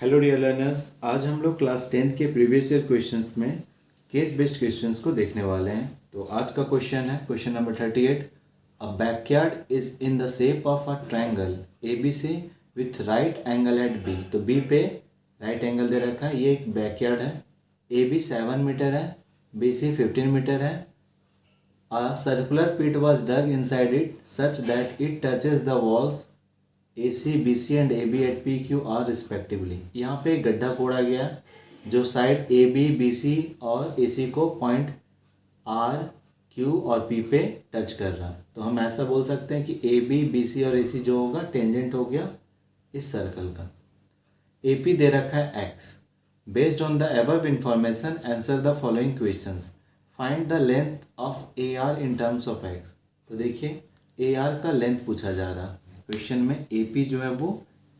Hello dear learners, आज हम लोग क्लास 10th के प्रीवियस ईयर क्वेश्चंस में केस बेस्ड क्वेश्चंस को देखने वाले हैं। तो आज का क्वेश्चन है question number 38। A backyard is in the shape of a triangle A B C with right angle at B. तो बी पे राइट एंगल दे रखा है, ये एक बैकयार्ड है। ए बी 7 मीटर है, बी सी 15 मीटर है। A circular pit was dug inside it such that it touches the walls AC, BC and AB at PQ are respectively। यहाँ पे एक गड्ढा खोदा गया जो साइड AB, BC और AC को पॉइंट R, Q और P पे टच कर रहा। तो हम ऐसा बोल सकते हैं कि AB, BC और AC जो होगा टेंजेंट हो गया इस सर्कल का। AP दे रखा है X। Based on the above information answer the following questions. Find the length of AR in terms of X। तो देखिए AR का लेंथ पूछा जा रहा है क्वेश्चन में। AP जो है वो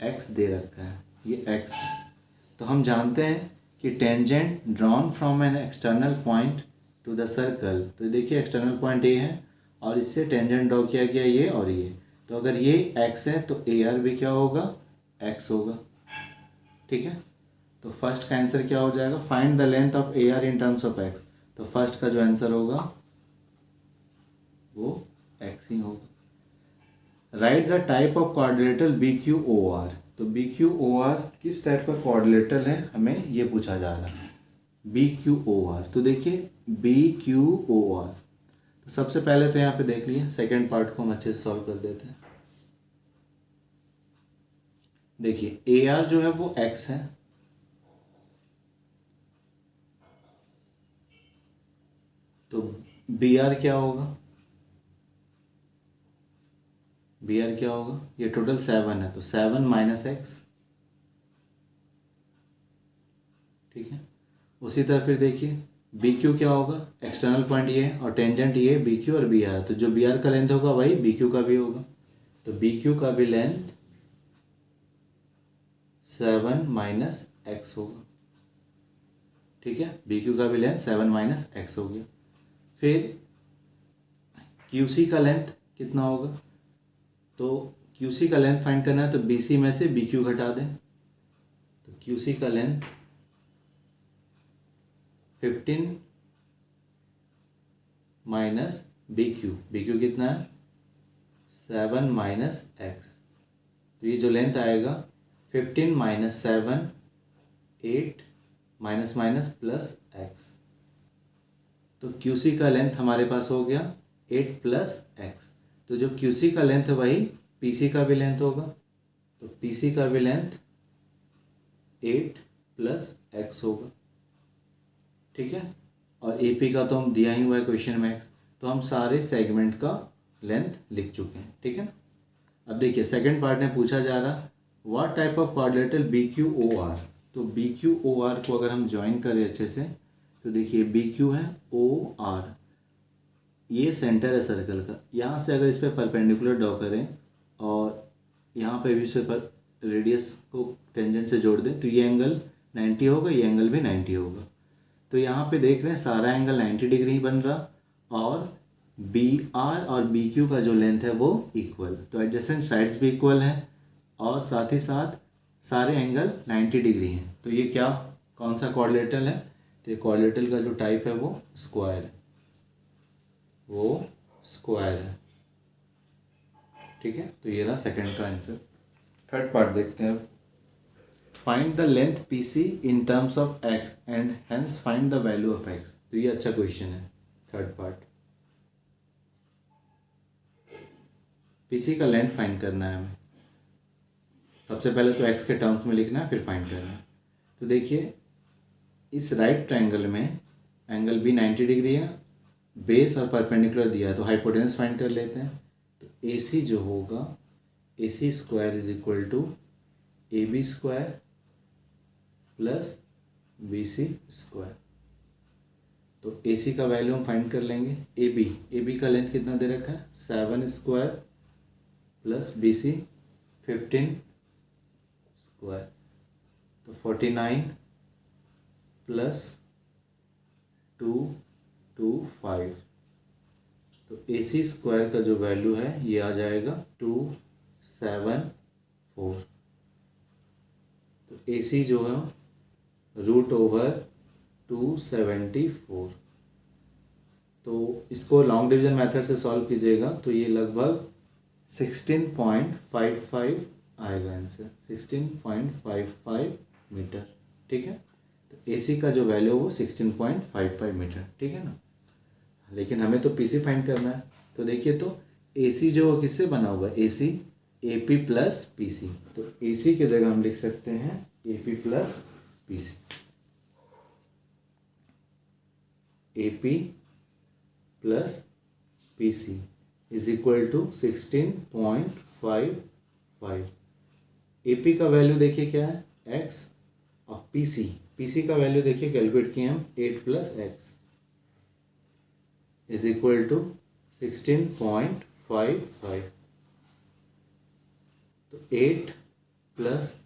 X दे रखा है, ये X है। तो हम जानते हैं कि tangent drawn from an external point two the circle. तो देखिए एक्सटर्नल पॉइंट A है और इससे टेंजेंट ड्रॉ किया गया ये और ये। तो अगर ये X है तो AR भी क्या होगा, X होगा। ठीक है, तो फर्स्ट का आंसर क्या हो जाएगा, find the length of AR in terms of X। तो फर्स्ट का जो आंसर होगा वो X ही होगा। Right the type of quadrilateral BQOR। तो BQOR किस टाइप का क्वाड्रिलेटरल है हमें ये पूछा जा रहा है। BQOR तो देखिए BQOR, तो सबसे पहले तो यहाँ पे देख लिए सेकेंड पार्ट को हम अच्छे से सॉल्व कर देते हैं। देखिए AR जो है वो X है, तो BR क्या होगा, BR क्या होगा, ये टोटल 7 है तो 7 माइनस X। ठीक है, उसी तरह फिर देखिए BQ क्या होगा, एक्सटर्नल पॉइंट ये है और टेंजेंट ये BQ और BR, तो जो BR का लेंथ होगा वही BQ का भी होगा। तो BQ का भी लेंथ 7 माइनस X होगा। ठीक है, BQ का भी लेंथ 7 माइनस X हो गया। फिर QC का लेंथ कितना होगा, तो QC का लेंथ फाइंड करना है तो BC में से BQ घटा दें। तो QC का लेंथ 15 माइनस BQ कितना है 7 माइनस X। तो ये जो लेंथ आएगा 15 minus 7 8 minus minus plus X। तो QC का लेंथ हमारे पास हो गया 8 प्लस X। तो जो QC का लेंथ है वही PC का भी लेंथ होगा, तो PC का भी लेंथ 8 प्लस X होगा। ठीक है, और AP का तो हम दिया ही हुआ है क्वेश्चन में X, तो हम सारे सेगमेंट का लेंथ लिख चुके हैं। ठीक है ना, अब देखिए सेकंड पार्ट में पूछा जा रहा what type of quadrilateral BQOR। तो BQOR को अगर हम ज्वाइन करें अच्छे से तो देखिए BQ है OR, ये सेंटर है सर्कल का। यहाँ से अगर इस पर परपेंडिकुलर ड्रॉ करें और यहाँ पे भी इस पर रेडियस को टेंजेंट से जोड़ दें तो ये एंगल 90 होगा, ये एंगल भी 90 होगा। तो यहाँ पे देख रहे हैं सारा एंगल 90 डिग्री बन रहा और BR और BQ का जो लेंथ है वो इक्वल, तो एडजेसेंट साइड्स भी इक्वल हैं और साथ ही साथ सारे एंगल 90 डिग्री हैं। तो ये क्या कौन सा क्वाड्रिलेटरल है, तो ये क्वाड्रिलेटरल का जो टाइप है वो स्क्वायर है, वो स्क्वायर है। ठीक है, तो ये रहा सेकंड का आंसर। थर्ड पार्ट देखते हैं अब। Find the length PC in terms of X and hence find the value of X। तो ये अच्छा क्वेश्चन है। थर्ड पार्ट PC का लेंथ फाइंड करना है हमें। सबसे पहले तो X के टर्म्स में लिखना है फिर फाइंड करना है। तो देखिए इस राइट ट्रायंगल में एंगल भी 90 डिग्री है, बेस और परपेंडिकुलर दिया है, तो हाइपोटेनस फाइंड कर लेते हैं। तो AC जो होगा AC square is equal to AB square plus BC square. तो AC का वैल्यू हम फाइंड कर लेंगे। AB का लेंथ कितना दे रखा है 7 स्क्वायर प्लस BC 15 स्क्वायर, तो 49 प्लस 225। तो AC स्क्वायर का जो वैल्यू है ये आ जाएगा 274। तो ए सी जो है √274। तो इसको लॉन्ग डिवीजन मेथड से सॉल्व कीजिएगा तो ये लगभग 16.55 आएगा आंसर, 16.55 मीटर। ठीक है, तो ए सी का जो वैल्यू है वो 16.55 मीटर। ठीक है ना, लेकिन हमें तो पी सी फाइंड करना है। तो देखिए, तो ए सी जो किससे बना हुआ है, A C A P plus P C. तो ए सी की जगह हम लिख सकते हैं A P plus P C. A P plus P C is equal to 16.55। A P का वैल्यू देखिए क्या है, एक्स, और पी सी का वैल्यू देखिए कैलकुलेट किए हम 8 + x इज इक्वल टू 16.55। तो 8 +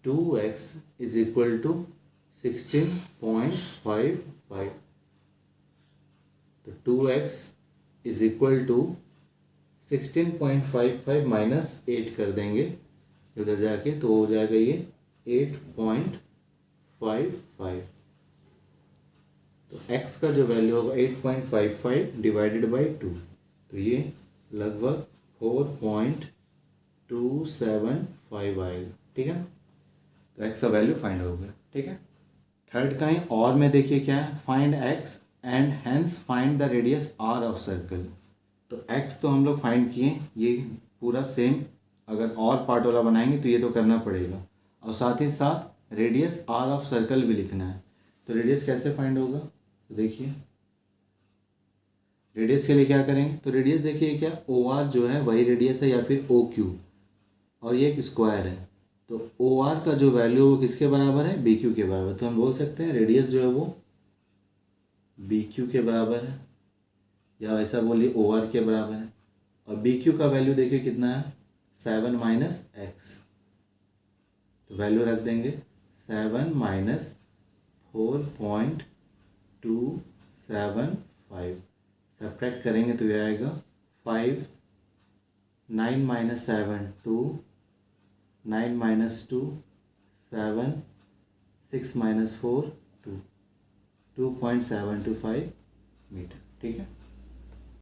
2x इज इक्वल टू 16.55। तो 2x is equal to 16.55 minus 8 कर देंगे उधर जाके, तो हो जाएगा ये 8.55। तो x का जो वैल्यू होगा 8.55 डिवाइडेड बाई 2, तो ये लगभग 4.275 आएगा। ठीक है, तो x का वैल्यू फाइंड हो गया। ठीक है, थर्ड का ही और में देखिए क्या है, find x and hence find the radius r of circle. तो x तो हम लोग फाइंड किए, ये पूरा सेम अगर और पार्ट वाला बनाएंगे तो ये तो करना पड़ेगा, और साथ ही साथ रेडियस r ऑफ सर्कल भी लिखना है। तो रेडियस कैसे फाइंड होगा, तो देखिए रेडियस के लिए क्या करेंगे, तो रेडियस देखिए क्या, ओ आर जो है वही रेडियस है या फिर ओ क्यू, और ये एक स्क्वायर है। तो ओ आर का जो वैल्यू वो किसके बराबर है, बी क्यू के बराबर। तो हम बोल सकते हैं रेडियस जो है वो बी क्यू के बराबर है, या ऐसा बोलिए ओ आर के बराबर है। और बी क्यू का वैल्यू देखिए कितना है, 7 - x। तो वैल्यू रख देंगे 7 - 4.275। सब्ट्रैक्ट करेंगे तो ये आएगा 5, 9 - 7 2, 9 - 2 7, 6 - 4 2, 2.725 मीटर। ठीक है।